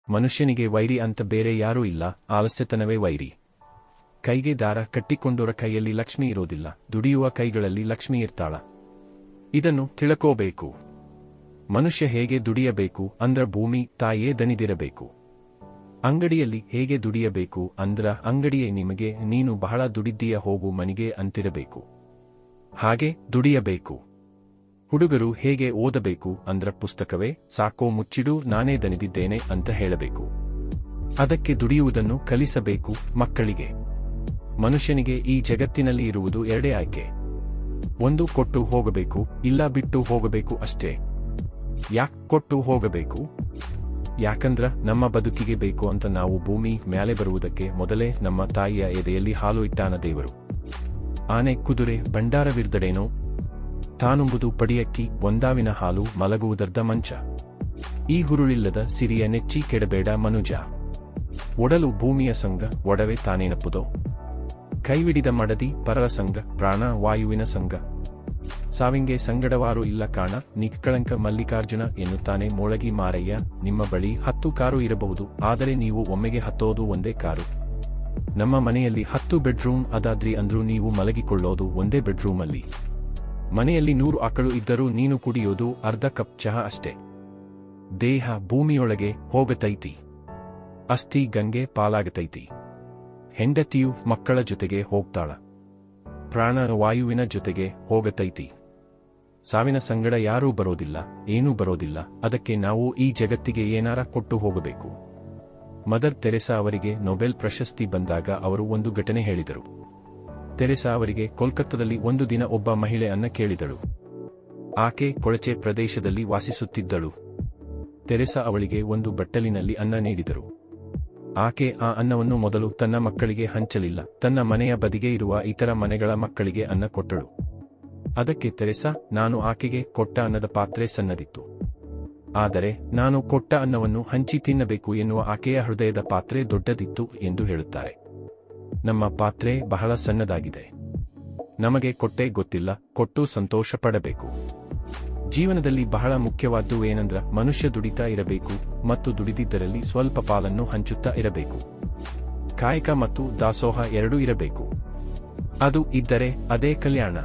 ಮನುಷ್ಯನಿಗೆ ವೈರಿ ಅಂತ ಬೇರೆ ಯಾರೂ ಇಲ್ಲ, ಆಲಸ್ಯತನವೇ ವೈರಿ. ಕೈಗೆ ದಾರ ಕಟ್ಟಿಕೊಂಡೋರ ಕೈಯಲ್ಲಿ ಲಕ್ಷ್ಮಿ ಇರೋದಿಲ್ಲ, ದುಡಿಯುವ ಕೈಗಳಲ್ಲಿ ಲಕ್ಷ್ಮಿ ಇರ್ತಾಳ. ಇದನ್ನು ತಿಳ್ಕೋಬೇಕು. ಮನುಷ್ಯ ಹೇಗೆ ದುಡಿಯಬೇಕು ಅಂದ್ರ ಭೂಮಿ ತಾಯೇ ದನಿದಿರಬೇಕು. ಅಂಗಡಿಯಲ್ಲಿ ಹೇಗೆ ದುಡಿಯಬೇಕು ಅಂದ್ರ ಅಂಗಡಿಯೇ ನಿಮಗೆ ನೀನು ಬಹಳ ದುಡಿದ್ದೀಯ ಹೋಗು ಮನಿಗೆ ಅಂತಿರಬೇಕು. ಹಾಗೆ ದುಡಿಯಬೇಕು. ಹುಡುಗರು ಹೇಗೆ ಓದಬೇಕು ಅಂದ್ರ ಪುಸ್ತಕವೇ ಸಾಕೋ ಮುಚ್ಚಿಡು ನಾನೇ ದನಿದಿದ್ದೇನೆ ಅಂತ ಹೇಳಬೇಕು. ಅದಕ್ಕೆ ದುಡಿಯುವುದನ್ನು ಕಲಿಸಬೇಕು ಮಕ್ಕಳಿಗೆ. ಮನುಷ್ಯನಿಗೆ ಈ ಜಗತ್ತಿನಲ್ಲಿ ಇರುವುದು ಎರಡೇ ಆಯ್ಕೆ. ಒಂದು ಕೊಟ್ಟು ಹೋಗಬೇಕು, ಇಲ್ಲ ಬಿಟ್ಟು ಹೋಗಬೇಕು ಅಷ್ಟೇ. ಯಾಕ್ ಕೊಟ್ಟು ಹೋಗಬೇಕು? ಯಾಕಂದ್ರ ನಮ್ಮ ಬದುಕಿಗೆ ಬೇಕು ಅಂತ ನಾವು ಭೂಮಿ ಮ್ಯಾಲೆ ಬರುವುದಕ್ಕೆ ಮೊದಲೇ ನಮ್ಮ ತಾಯಿಯ ಎದೆಯಲ್ಲಿ ಹಾಲು ಇಟ್ಟಾನ ದೇವರು. ಆನೆ ಕುದುರೆ ಭಂಡಾರವಿರ್ದಡೇನೋ, ತಾನುಂಬುದು ಪಡಿಯಕ್ಕಿ ಒಂದಾವಿನ ಹಾಲು ಮಲಗುವುದರ್ಧ ಮಂಚ. ಈ ಹುರುಳಿಲ್ಲದ ಸಿರಿಯ ನೆಚ್ಚಿ ಕೆಡಬೇಡ ಮನುಜ. ಒಡಲು ಭೂಮಿಯ ಸಂಗ ಒಡವೆ ತಾನೇನಪ್ಪುದೋ. ಕೈವಿಡಿದ ಮಡದಿ ಪರರ ಸಂಗ ಪ್ರಾಣ ವಾಯುವಿನ ಸಂಗ. ಸಾವಿಂಗೆ ಸಂಗಡವಾರು ಇಲ್ಲ ಕಾಣ ನಿಕ್ಕಳಂಕ ಮಲ್ಲಿಕಾರ್ಜುನ ಎನ್ನುತ್ತಾನೆ ಮೋಳಗಿ ಮಾರಯ್ಯ. ನಿಮ್ಮ ಬಳಿ 10 ಕಾರು ಇರಬಹುದು, ಆದರೆ ನೀವು ಒಮ್ಮೆಗೆ ಹತ್ತೋದು ಒಂದೇ ಕಾರು. ನಮ್ಮ ಮನೆಯಲ್ಲಿ 10 ಬೆಡ್ರೂಮ್ ಅದಾದ್ರಿ ಅಂದ್ರೂ ನೀವು ಮಲಗಿಕೊಳ್ಳೋದು ಒಂದೇ ಬೆಡ್ರೂಮಲ್ಲಿ. ಮನೆಯಲ್ಲಿ 100 ಆಕಳು ಇದ್ದರೂ ನೀನು ಕುಡಿಯೋದು ಅರ್ಧ ಕಪ್ ಚಹಾ ಅಷ್ಟೇ. ದೇಹ ಭೂಮಿಯೊಳಗೆ ಹೋಗತೈತಿ, ಅಸ್ಥಿ ಗಂಗೆ ಪಾಲಾಗತೈತಿ. ಹೆಂಡತಿಯು ಮಕ್ಕಳ ಜೊತೆಗೆ ಹೋಗ್ತಾಳ, ಪ್ರಾಣ ವಾಯುವಿನ ಜೊತೆಗೆ ಹೋಗತೈತಿ. ಸಾವಿನ ಸಂಗಡ ಯಾರೂ ಬರೋದಿಲ್ಲ, ಏನೂ ಬರೋದಿಲ್ಲ. ಅದಕ್ಕೆ ನಾವು ಈ ಜಗತ್ತಿಗೆ ಏನಾರ ಕೊಟ್ಟು ಹೋಗಬೇಕು. ಮದರ್ ತೆರೆಸಾ ಅವರಿಗೆ ನೊಬೆಲ್ ಪ್ರಶಸ್ತಿ ಬಂದಾಗ ಅವರು ಒಂದು ಘಟನೆ ಹೇಳಿದರು. ತೆರೆಸಾ ಅವರಿಗೆ ಕೋಲ್ಕತ್ತಾದಲ್ಲಿ ಒಂದು ದಿನ ಒಬ್ಬ ಮಹಿಳೆ ಅನ್ನ ಕೇಳಿದಳು. ಆಕೆ ಕೊಳಚೆ ಪ್ರದೇಶದಲ್ಲಿ ವಾಸಿಸುತ್ತಿದ್ದಳು. ತೆರೆಸಾ ಅವಳಿಗೆ ಒಂದು ಬಟ್ಟಲಿನಲ್ಲಿ ಅನ್ನ ನೀಡಿದರು. ಆಕೆ ಆ ಅನ್ನವನ್ನು ಮೊದಲು ತನ್ನ ಮಕ್ಕಳಿಗೆ ಹಂಚಲಿಲ್ಲ, ತನ್ನ ಮನೆಯ ಬದಿಗೆ ಇರುವ ಇತರ ಮನೆಗಳ ಮಕ್ಕಳಿಗೆ ಅನ್ನ ಕೊಟ್ಟಳು. ಅದಕ್ಕೆ ತೆರೆಸಾ, ನಾನು ಆಕೆಗೆ ಕೊಟ್ಟ ಅನ್ನದ ಪಾತ್ರೆ ಸಣ್ಣದಿತ್ತು, ಆದರೆ ನಾನು ಕೊಟ್ಟ ಅನ್ನವನ್ನು ಹಂಚಿ ತಿನ್ನಬೇಕು ಎನ್ನುವ ಆಕೆಯ ಹೃದಯದ ಪಾತ್ರೆ ದೊಡ್ಡದಿತ್ತು ಎಂದು ಹೇಳುತ್ತಾರೆ. ನಮ್ಮ ಪಾತ್ರೆ ಬಹಳ ಸಣ್ಣದಾಗಿದೆ. ನಮಗೆ ಕೊಟ್ಟೆ ಗೊತ್ತಿಲ್ಲ, ಕೊಟ್ಟು ಸಂತೋಷ ಪಡಬೇಕು. ಜೀವನದಲ್ಲಿ ಬಹಳ ಮುಖ್ಯವಾದ್ದು ಏನಂದ್ರ ಮನುಷ್ಯ ದುಡಿತಾ ಇರಬೇಕು ಮತ್ತು ದುಡಿದಿದ್ದರಲ್ಲಿ ಸ್ವಲ್ಪ ಪಾಲನ್ನು ಹಂಚುತ್ತಾ ಇರಬೇಕು. ಕಾಯಕ ಮತ್ತು ದಾಸೋಹ ಎರಡೂ ಇರಬೇಕು. ಅದು ಇದ್ದರೆ ಅದೇ ಕಲ್ಯಾಣ.